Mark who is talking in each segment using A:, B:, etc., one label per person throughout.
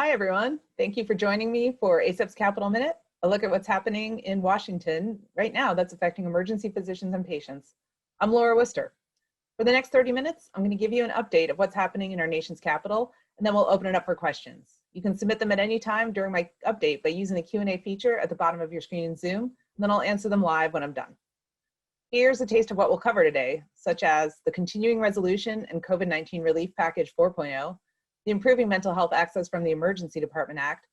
A: Hi, everyone. Thank you for joining me for ACEP's Capital Minute, a look at what's happening in Washington right now that's affecting emergency physicians and patients. I'm Laura Worcester. For the next 30 minutes, I'm going to give you an update of what's happening in our nation's capital, and then we'll open it up for questions. You can submit them at any time during my update by using the Q&A feature at the bottom of your screen in Zoom, and then I'll answer them live when I'm done. Here's a taste of what we'll cover today, such as the continuing resolution and COVID-19 relief package 4.0, the Improving Mental Health Access from the Emergency Department Act,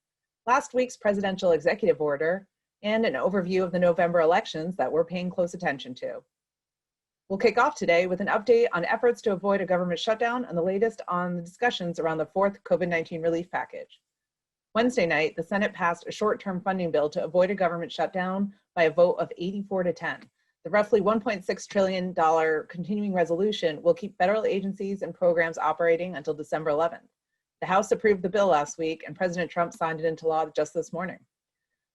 A: last week's presidential executive order, and an overview of the November elections that we're paying close attention to. We'll kick off today with an update on efforts to avoid a government shutdown and the latest on the discussions around the fourth COVID-19 relief package. Wednesday night, the Senate passed a short-term funding bill to avoid a government shutdown by a vote of 84-10. The roughly $1.6 trillion continuing resolution will keep federal agencies and programs operating until December 11th. The House approved the bill last week, and President Trump signed it into law just this morning.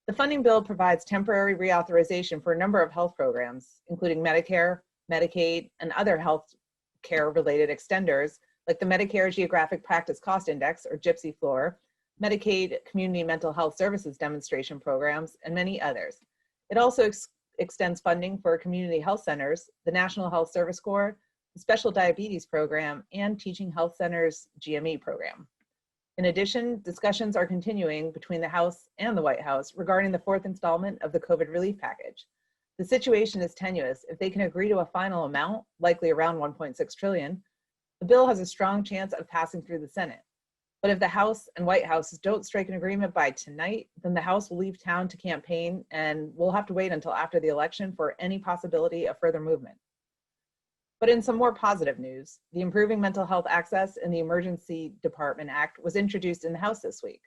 A: The funding bill provides temporary reauthorization for a number of health programs, including Medicare, Medicaid, and other health care-related extenders, like the Medicare Geographic Practice Cost Index, or GPCI floor, Medicaid Community Mental Health Services demonstration programs, and many others. It also extends funding for community health centers, the National Health Service Corps, the Special Diabetes Program, and Teaching Health Centers GME program. In addition, discussions are continuing between the House and the White House regarding the fourth installment of the COVID relief package. The situation is tenuous. If they can agree to a final amount, likely around $1.6 trillion, the bill has a strong chance of passing through the Senate. But if the House and White Houses don't strike an agreement by tonight, then the House will leave town to campaign, and we'll have to wait until after the election for any possibility of further movement. But in some more positive news, the Improving Mental Health Access in the Emergency Department Act was introduced in the House this week.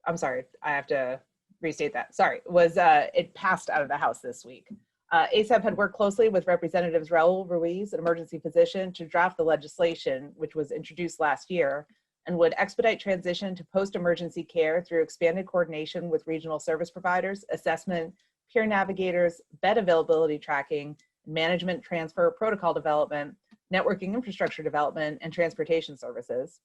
A: I'm sorry, I have to restate that. Sorry, it passed out of the House this week. ACEP had worked closely with Representatives Raul Ruiz, an emergency physician, to draft the legislation, which was introduced last year, and would expedite transition to post-emergency care through expanded coordination with regional service providers, assessment, peer navigators, bed availability tracking, management, transfer, protocol development, networking infrastructure development, and transportation services.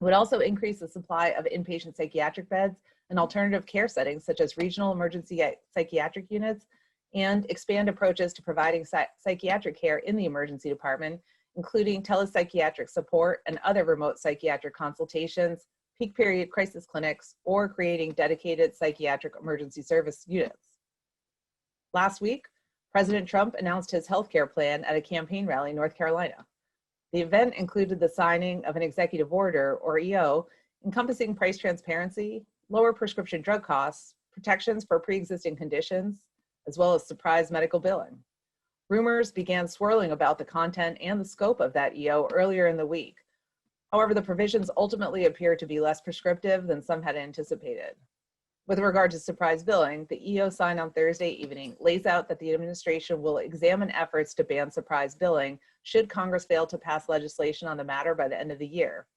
A: It would also increase the supply of inpatient psychiatric beds and alternative care settings such as regional emergency psychiatric units, and expand approaches to providing psychiatric care in the emergency department, including telepsychiatric support and other remote psychiatric consultations, peak period crisis clinics, or creating dedicated psychiatric emergency service units. Last week, President Trump announced his healthcare plan at a campaign rally in North Carolina. The event included the signing of an executive order, or EO, encompassing price transparency, lower prescription drug costs, protections for pre-existing conditions, as well as surprise medical billing. Rumors began swirling about the content and the scope of that EO earlier in the week. However, the provisions ultimately appear to be less prescriptive than some had anticipated. With regard to surprise billing, the EO signed on Thursday evening lays out that the administration will examine efforts to ban surprise billing should Congress fail to pass legislation on the matter by the end of the year.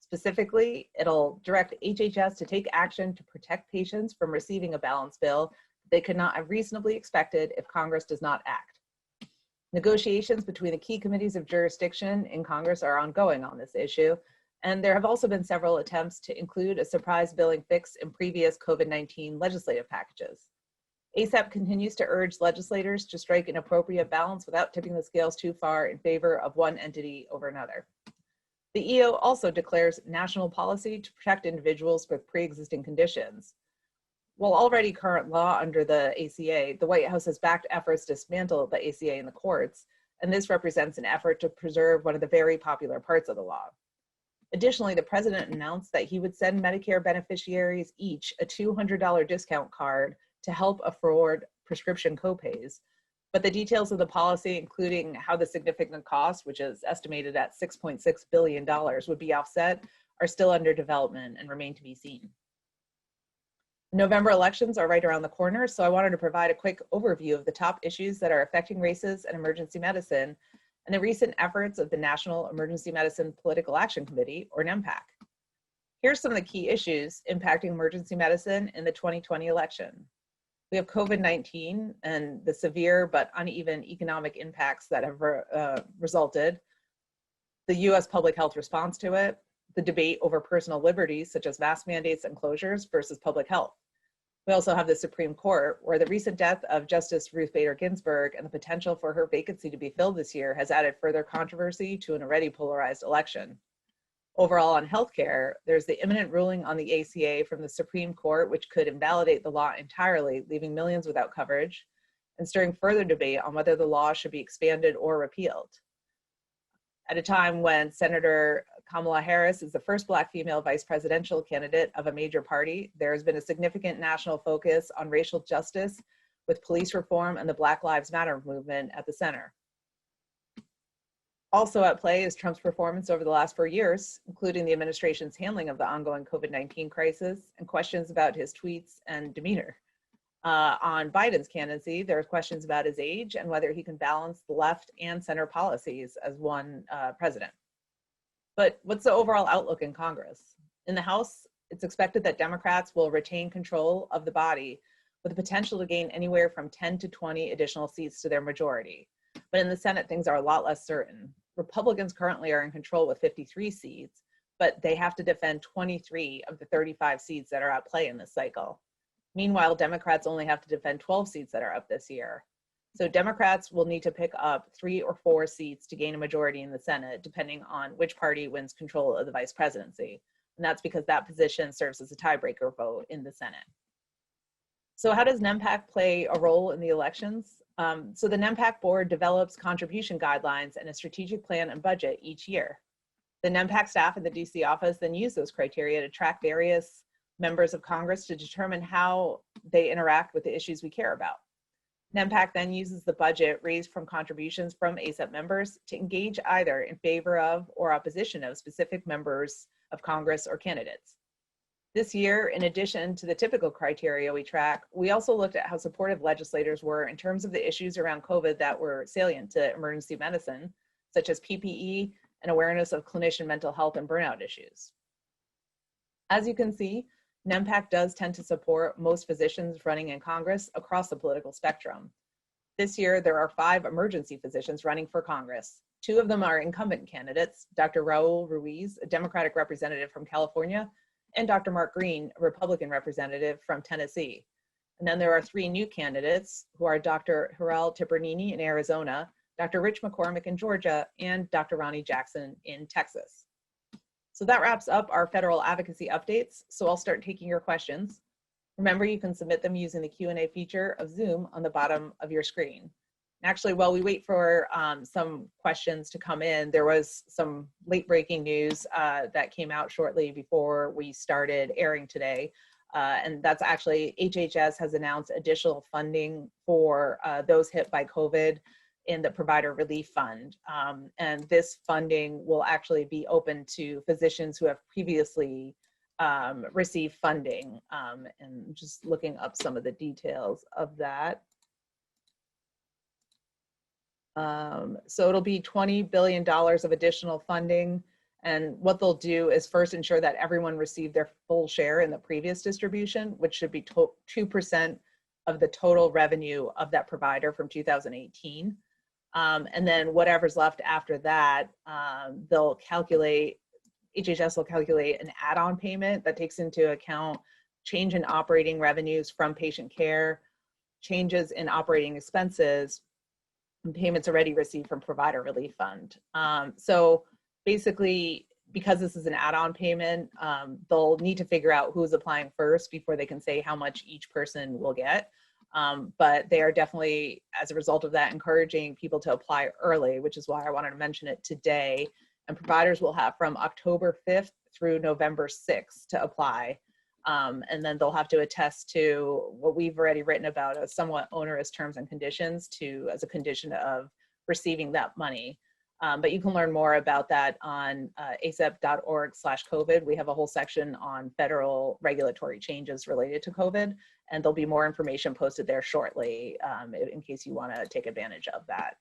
A: Specifically, it'll direct HHS to take action to protect patients from receiving a balance bill they could not have reasonably expected if Congress does not act. Negotiations between the key committees of jurisdiction in Congress are ongoing on this issue, and there have also been several attempts to include a surprise billing fix in previous COVID-19 legislative packages. ACEP continues to urge legislators to strike an appropriate balance without tipping the scales too far in favor of one entity over another. The EO also declares national policy to protect individuals with pre-existing conditions. While already current law under the ACA, the White House has backed efforts to dismantle the ACA in the courts, and this represents an effort to preserve one of the very popular parts of the law. Additionally, the president announced that he would send Medicare beneficiaries each a $200 discount card to help afford prescription copays. But the details of the policy, including how the significant cost, which is estimated at $6.6 billion, would be offset, are still under development and remain to be seen. November elections are right around the corner, so I wanted to provide a quick overview of the top issues that are affecting races and emergency medicine and the recent efforts of the National Emergency Medicine Political Action Committee, or NEMPAC. Here's some of the key issues impacting emergency medicine in the 2020 election. We have COVID-19 and the severe but uneven economic impacts that have resulted, the US public health response to it, the debate over personal liberties, such as mask mandates and closures versus public health. We also have the Supreme Court, where the recent death of Justice Ruth Bader Ginsburg and the potential for her vacancy to be filled this year has added further controversy to an already polarized election. Overall, on healthcare, there's the imminent ruling on the ACA from the Supreme Court, which could invalidate the law entirely, leaving millions without coverage, and stirring further debate on whether the law should be expanded or repealed. At a time when Senator Kamala Harris is the first Black female vice presidential candidate of a major party, there has been a significant national focus on racial justice, with police reform and the Black Lives Matter movement at the center. Also at play is Trump's performance over the last 4 years, including the administration's handling of the ongoing COVID-19 crisis and questions about his tweets and demeanor. On Biden's candidacy, there are questions about his age and whether he can balance the left and center policies as one president. But what's the overall outlook in Congress? In the House, it's expected that Democrats will retain control of the body with the potential to gain anywhere from 10 to 20 additional seats to their majority. But in the Senate, things are a lot less certain. Republicans currently are in control with 53 seats, but they have to defend 23 of the 35 seats that are at play in this cycle. Meanwhile, Democrats only have to defend 12 seats that are up this year. So Democrats will need to pick up 3 or 4 seats to gain a majority in the Senate, depending on which party wins control of the vice presidency. And that's because that position serves as a tiebreaker vote in the Senate. So how does NEMPAC play a role in the elections? So the NEMPAC board develops contribution guidelines and a strategic plan and budget each year. The NEMPAC staff in the DC office then use those criteria to track various members of Congress to determine how they interact with the issues we care about. NEMPAC then uses the budget raised from contributions from ACEP members to engage either in favor of or opposition of specific members of Congress or candidates. This year, in addition to the typical criteria we track, we also looked at how supportive legislators were in terms of the issues around COVID that were salient to emergency medicine, such as PPE and awareness of clinician mental health and burnout issues. As you can see, NEMPAC does tend to support most physicians running in Congress across the political spectrum. This year, there are 5 emergency physicians running for Congress. 2 of them are incumbent candidates, Dr. Raul Ruiz, a Democratic representative from California, and Dr. Mark Green, a Republican representative from Tennessee. And then there are 3 new candidates who are Dr. Hiral Tipernini in Arizona, Dr. Rich McCormick in Georgia, and Dr. Ronnie Jackson in Texas. So that wraps up our federal advocacy updates. So I'll start taking your questions. Remember, you can submit them using the Q&A feature of Zoom on the bottom of your screen. Actually, while we wait for some questions to come in, there was some late breaking news that came out shortly before we started airing today. And that's actually HHS has announced additional funding for those hit by COVID in the Provider Relief Fund. And this funding will actually be open to physicians who have previously received funding. And just looking up some of the details of that. So it'll be $20 billion of additional funding. And what they'll do is first ensure that everyone received their full share in the previous distribution, which should be 2% of the total revenue of that provider from 2018. And then whatever's left after that, they'll calculate, HHS will calculate an add-on payment that takes into account change in operating revenues from patient care, changes in operating expenses, and payments already received from Provider Relief Fund. So basically, because this is an add-on payment, they'll need to figure out who's applying first before they can say how much each person will get. But they are definitely, as a result of that, encouraging people to apply early, which is why I wanted to mention it today. And providers will have from October 5th through November 6th to apply. And then they'll have to attest to what we've already written about as somewhat onerous terms and conditions as a condition of receiving that money. But you can learn more about that on acep.org/COVID. We have a whole section on federal regulatory changes related to COVID, and there'll be more information posted there shortly in case you want to take advantage of that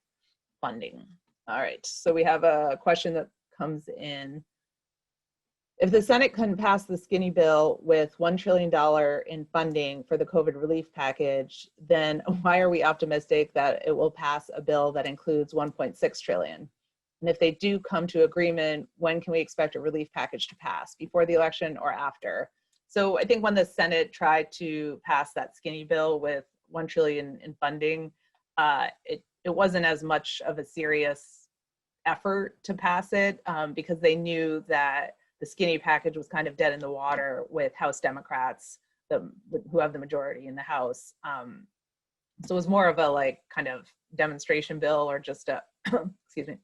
A: funding. All right, so we have a question that comes in. If the Senate couldn't pass the skinny bill with $1 trillion in funding for the COVID relief package, then why are we optimistic that it will pass a bill that includes $1.6 trillion? And if they do come to agreement, when can we expect a relief package to pass, before the election or after? So I think when the Senate tried to pass that skinny bill with $1 trillion in funding, it wasn't as much of a serious effort to pass it, because they knew that the skinny package was kind of dead in the water with House Democrats, who have the majority in the House. So it was more of a like kind of demonstration bill, or just a, excuse me,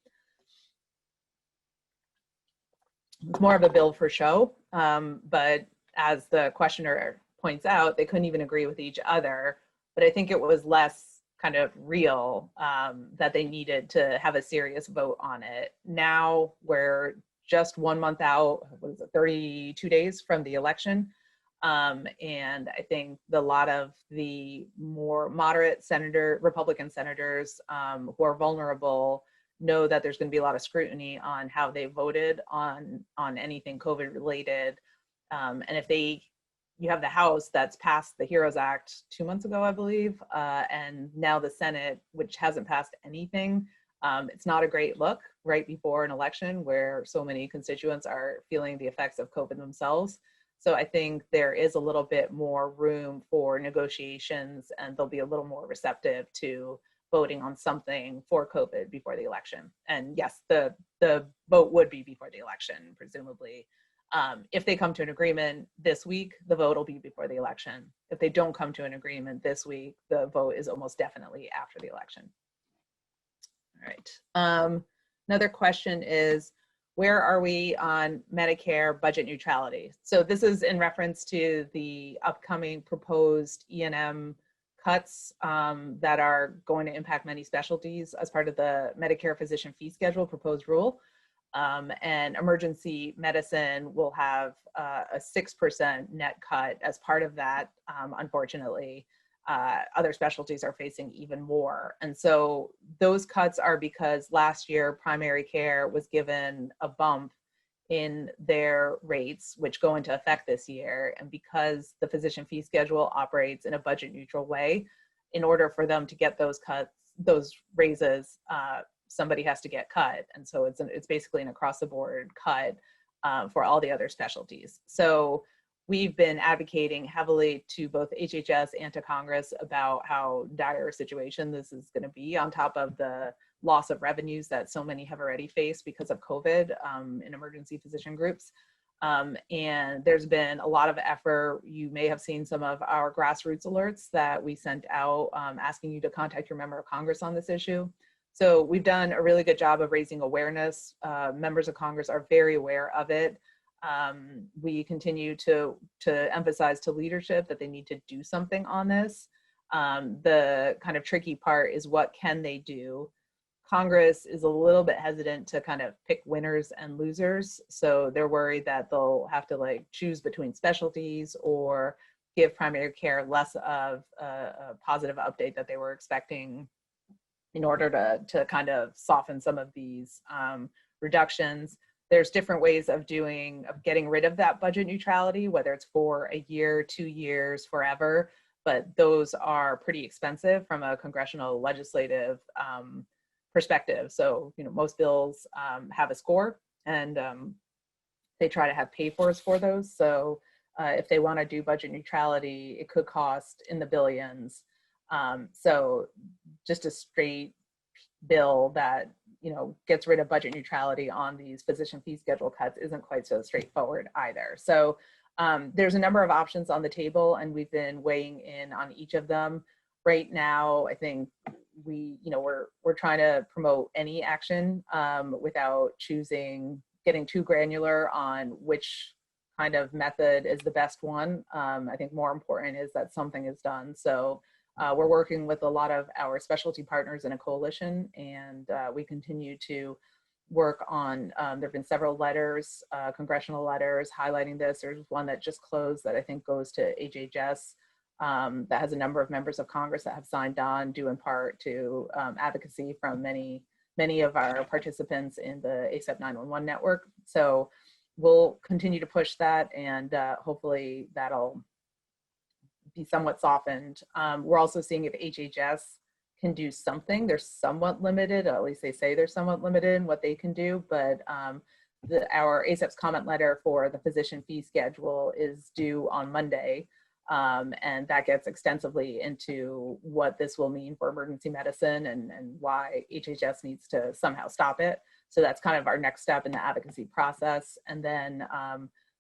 A: it's more of a bill for show. But as the questioner points out, they couldn't even agree with each other. But I think it was less kind of real, that they needed to have a serious vote on it. Now we're just 1 month out, what is it, 32 days from the election. And I think a lot of the more moderate Republican senators, who are vulnerable, know that there's going to be a lot of scrutiny on how they voted on anything COVID related. And if you have the House that's passed the HEROES Act 2 months ago, I believe, and now the Senate, which hasn't passed anything, it's not a great look right before an election where so many constituents are feeling the effects of COVID themselves. So I think there is a little bit more room for negotiations, and they'll be a little more receptive to voting on something for COVID before the election. And yes, the vote would be before the election, presumably. If they come to an agreement this week, the vote will be before the election. If they don't come to an agreement this week, the vote is almost definitely after the election. All right. Another question is, where are we on Medicare budget neutrality? So this is in reference to the upcoming proposed E&M cuts that are going to impact many specialties as part of the Medicare physician fee schedule proposed rule. And emergency medicine will have a 6% net cut as part of that. Unfortunately, other specialties are facing even more. And so those cuts are because last year primary care was given a bump in their rates, which go into effect this year. And because the physician fee schedule operates in a budget neutral way, in order for them to get those cuts, those raises, somebody has to get cut. And so it's basically an across the board cut for all the other specialties. So we've been advocating heavily to both HHS and to Congress about how dire a situation this is going to be, on top of the loss of revenues that so many have already faced because of COVID in emergency physician groups. And there's been a lot of effort. You may have seen some of our grassroots alerts that we sent out asking you to contact your member of Congress on this issue. So we've done a really good job of raising awareness. Members of Congress are very aware of it. We continue to emphasize to leadership that they need to do something on this. The kind of tricky part is, what can they do? Congress is a little bit hesitant to kind of pick winners and losers. So they're worried that they'll have to like choose between specialties or give primary care less of a positive update that they were expecting in order to kind of soften some of these reductions. There's different ways of getting rid of that budget neutrality, whether it's for a year, 2 years, forever, but those are pretty expensive from a congressional legislative perspective. So, most bills have a score, and they try to have pay-fors for those. So if they want to do budget neutrality, it could cost in the billions. So just a straight bill that gets rid of budget neutrality on these physician fee schedule cuts isn't quite so straightforward either. So there's a number of options on the table, and we've been weighing in on each of them. Right now, I think we're trying to promote any action without getting too granular on which kind of method is the best one. I think more important is that something is done. So we're working with a lot of our specialty partners in a coalition, and we continue to work on, there have been several letters, congressional letters highlighting this. There's one that just closed that I think goes to HHS that has a number of members of Congress that have signed on, due in part to advocacy from many of our participants in the ACEP 911 network. So we'll continue to push that, and hopefully that'll be somewhat softened. We're also seeing if HHS can do something. They're somewhat limited, at least they say they're somewhat limited in what they can do, but our ACEP's comment letter for the physician fee schedule is due on Monday. And that gets extensively into what this will mean for emergency medicine and why HHS needs to somehow stop it. So that's kind of our next step in the advocacy process. And then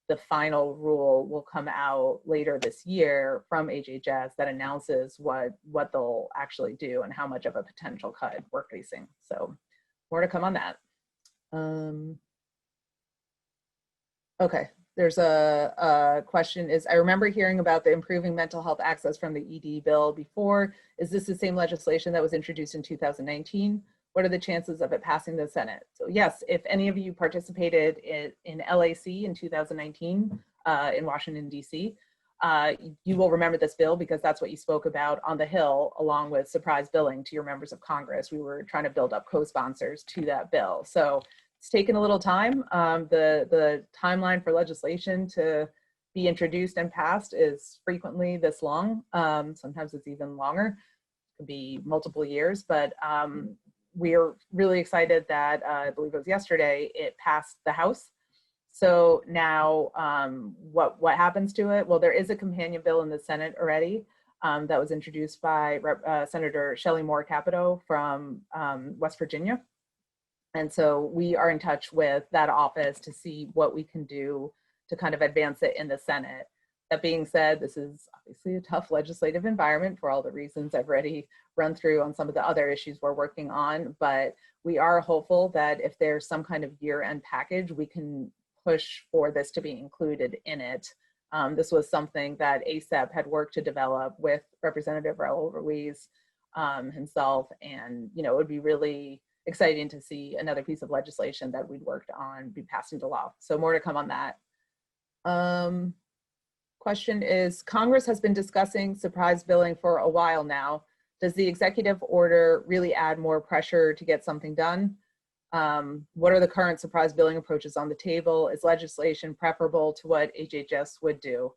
A: the final rule will come out later this year from HHS that announces what they'll actually do and how much of a potential cut we're facing. So more to come on that. Okay, there's a question is, I remember hearing about the improving mental health access from the ED bill before. Is this the same legislation that was introduced in 2019? What are the chances of it passing the Senate? So yes, if any of you participated in LAC in 2019 in Washington, DC, you will remember this bill because that's what you spoke about on the Hill, along with surprise billing to your members of Congress. We were trying to build up co-sponsors to that bill. So it's taken a little time. The timeline for legislation to be introduced and passed is frequently this long. Sometimes it's even longer. It could be multiple years, but we're really excited that I believe it was yesterday, it passed the House. So now what happens to it? Well, there is a companion bill in the Senate already that was introduced by Senator Shelley Moore Capito from West Virginia. And so we are in touch with that office to see what we can do to kind of advance it in the Senate. That being said, this is obviously a tough legislative environment for all the reasons I've already run through on some of the other issues we're working on, but we are hopeful that if there's some kind of year-end package, we can push for this to be included in it. This was something that ACEP had worked to develop with Representative Raul Ruiz himself, and it would be really exciting to see another piece of legislation that we'd worked on be passed into law. So more to come on that. Question is, Congress has been discussing surprise billing for a while now. Does the executive order really add more pressure to get something done? What are the current surprise billing approaches on the table? Is legislation preferable to what HHS would do?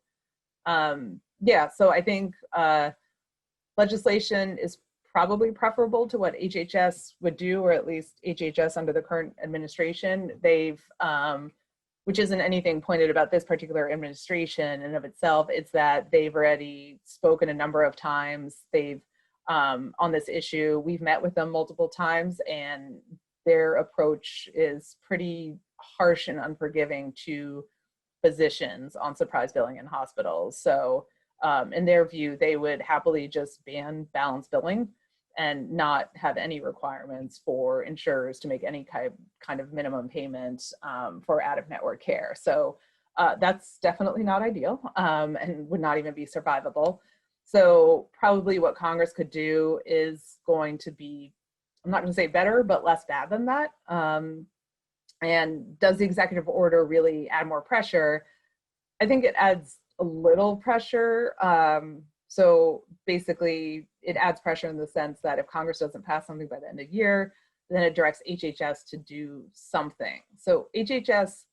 A: Yeah, so I think legislation is probably preferable to what HHS would do, or at least HHS under the current administration. They've, which isn't anything pointed about this particular administration in and of itself, it's that they've already spoken a number of times. They've, on this issue, we've met with them multiple times, and their approach is pretty harsh and unforgiving to physicians on surprise billing in hospitals. So in their view, they would happily just ban balance billing and not have any requirements for insurers to make any kind of minimum payment for out-of-network care. So that's definitely not ideal and would not even be survivable. So probably what Congress could do is going to be, I'm not going to say better, but less bad than that. And does the executive order really add more pressure? I think it adds a little pressure. So basically, it adds pressure in the sense that if Congress doesn't pass something by the end of the year, then it directs HHS to do something. So HHS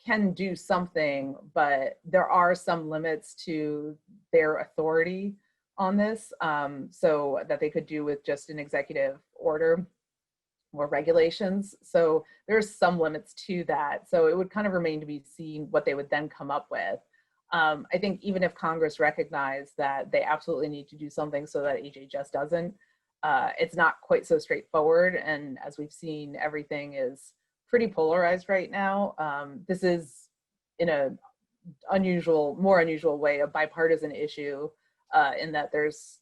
A: can do something, but there are some limits to their authority on this, so that they could do with just an executive order or regulations. So there's some limits to that. So it would kind of remain to be seen what they would then come up with. I think even if Congress recognized that they absolutely need to do something so that HHS doesn't, it's not quite so straightforward. And as we've seen, everything is pretty polarized right now. This is, in a more unusual way, a bipartisan issue in that there's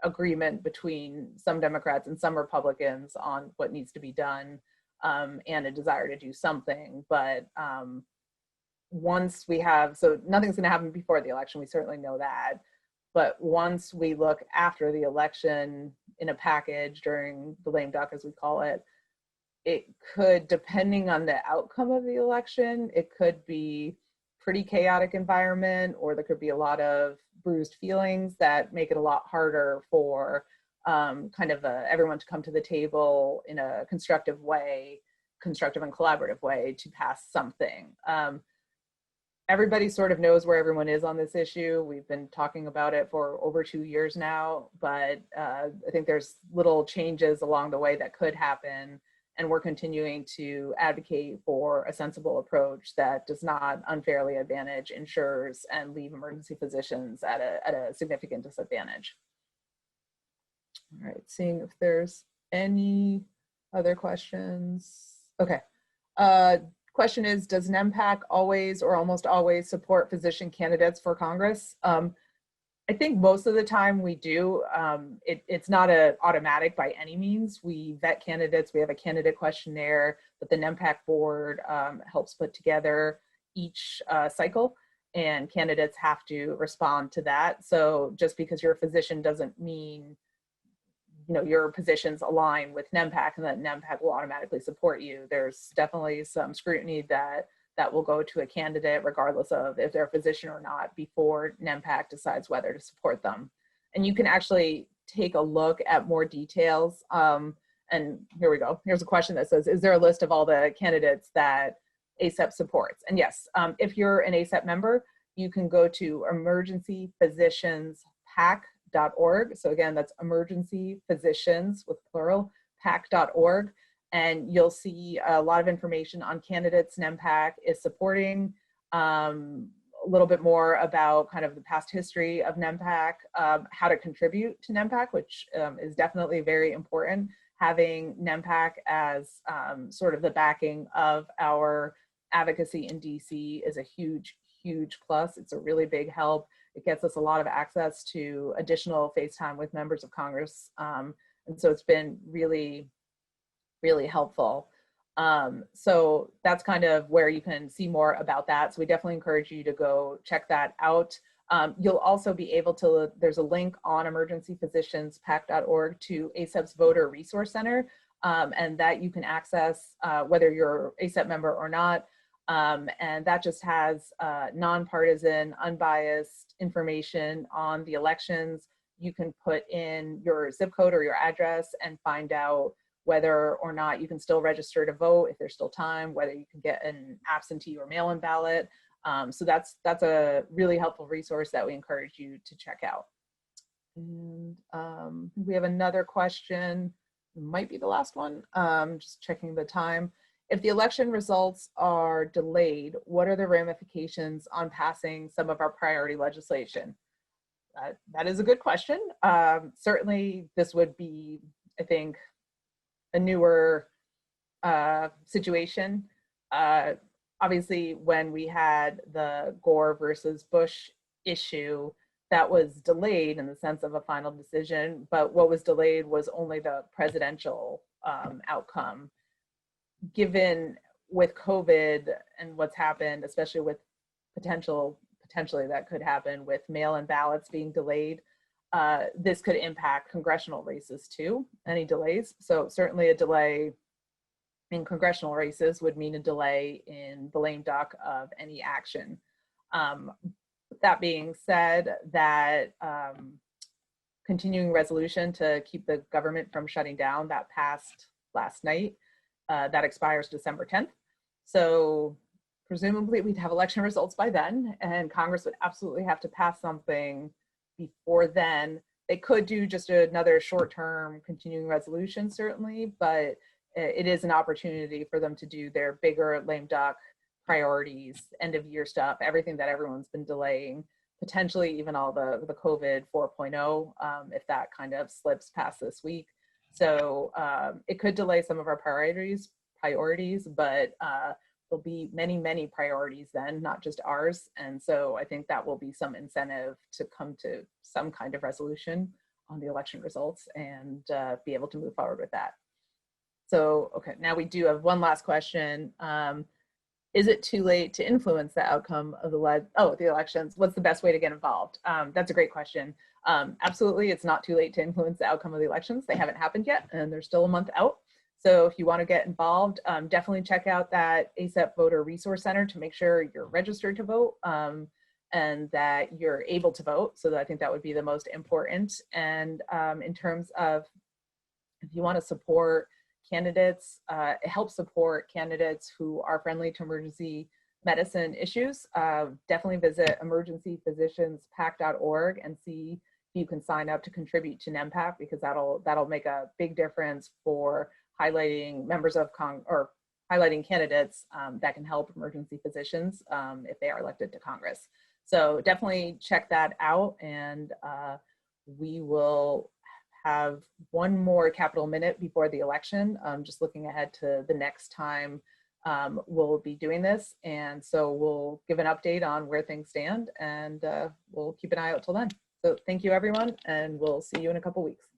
A: agreement between some Democrats and some Republicans on what needs to be done and a desire to do something. But once we have, so nothing's going to happen before the election, we certainly know that. But once we look after the election in a package during the lame duck, as we call it, it could, depending on the outcome of the election, it could be pretty chaotic environment, or there could be a lot of bruised feelings that make it a lot harder for everyone to come to the table in a constructive and collaborative way to pass something. everybody sort of knows where everyone is on this issue. We've been talking about it for over 2 years now, but I think there's little changes along the way that could happen. And we're continuing to advocate for a sensible approach that does not unfairly advantage insurers and leave emergency physicians at a significant disadvantage. All right, seeing if there's any other questions. Okay. Question is, does NEMPAC always or almost always support physician candidates for Congress? I think most of the time we do. It's not an automatic by any means. We vet candidates. We have a candidate questionnaire that the NEMPAC board helps put together each cycle, and candidates have to respond to that. So just because you're a physician doesn't mean your positions align with NEMPAC and that NEMPAC will automatically support you. There's definitely some scrutiny that will go to a candidate regardless of if they're a physician or not before NEMPAC decides whether to support them. And you can actually take a look at more details. And here we go. Here's a question that says, is there a list of all the candidates that ACEP supports? And yes, if you're an ACEP member, you can go to emergencyphysicianspac.org. So again, that's emergency physicians with plural, pac.org. And you'll see a lot of information on candidates NEMPAC is supporting, a little bit more about kind of the past history of NEMPAC, how to contribute to NEMPAC, which is definitely very important. Having NEMPAC as sort of the backing of our advocacy in DC is a huge, huge plus. It's a really big help. It gets us a lot of access to additional face time with members of Congress. And so it's been really, really helpful. So that's kind of where you can see more about that. So we definitely encourage you to go check that out. You'll also be able to, there's a link on emergencyphysicianspac.org to ACEP's Voter Resource Center, and that you can access whether you're an ACEP member or not. And that just has nonpartisan, unbiased information on the elections. You can put in your zip code or your address and find out whether or not you can still register to vote if there's still time, whether you can get an absentee or mail-in ballot. So that's a really helpful resource that we encourage you to check out. And we have another question, might be the last one, just checking the time. If the election results are delayed, what are the ramifications on passing some of our priority legislation? That is a good question. Certainly this would be, I think, a newer situation. Obviously, when we had the Gore versus Bush issue, that was delayed in the sense of a final decision, but what was delayed was only the presidential outcome. Given with COVID and what's happened, especially with potentially that could happen with mail-in ballots being delayed, this could impact congressional races too, any delays. So certainly a delay in congressional races would mean a delay in the lame duck of any action. That being said, that continuing resolution to keep the government from shutting down that passed last night, that expires December 10th. So presumably we'd have election results by then, and Congress would absolutely have to pass something before then. They could do just another short-term continuing resolution, certainly, but it is an opportunity for them to do their bigger lame duck priorities, end of year stuff, everything that everyone's been delaying, potentially even all the COVID 4.0, if that kind of slips past this week. So it could delay some of our priorities, but there'll be many, many priorities then, not just ours. And so I think that will be some incentive to come to some kind of resolution on the election results and be able to move forward with that. So, okay, now we do have one last question. Is it too late to influence the outcome of the elections? What's the best way to get involved? That's a great question. Absolutely, it's not too late to influence the outcome of the elections. They haven't happened yet, and there's still a month out. So if you want to get involved, definitely check out that ACEP Voter Resource Center to make sure you're registered to vote and that you're able to vote. So I think that would be the most important. And in terms of if you want to support candidates, it helps support candidates who are friendly to emergency medicine issues, definitely visit emergencyphysicianspac.org and see if you can sign up to contribute to NEMPAC, because that'll make a big difference for highlighting members of highlighting candidates that can help emergency physicians if they are elected to Congress. So definitely check that out, and we will have one more Capitol Minute before the election. Just looking ahead to the next time we'll be doing this. And so we'll give an update on where things stand, and we'll keep an eye out till then. So thank you, everyone, and we'll see you in a couple weeks.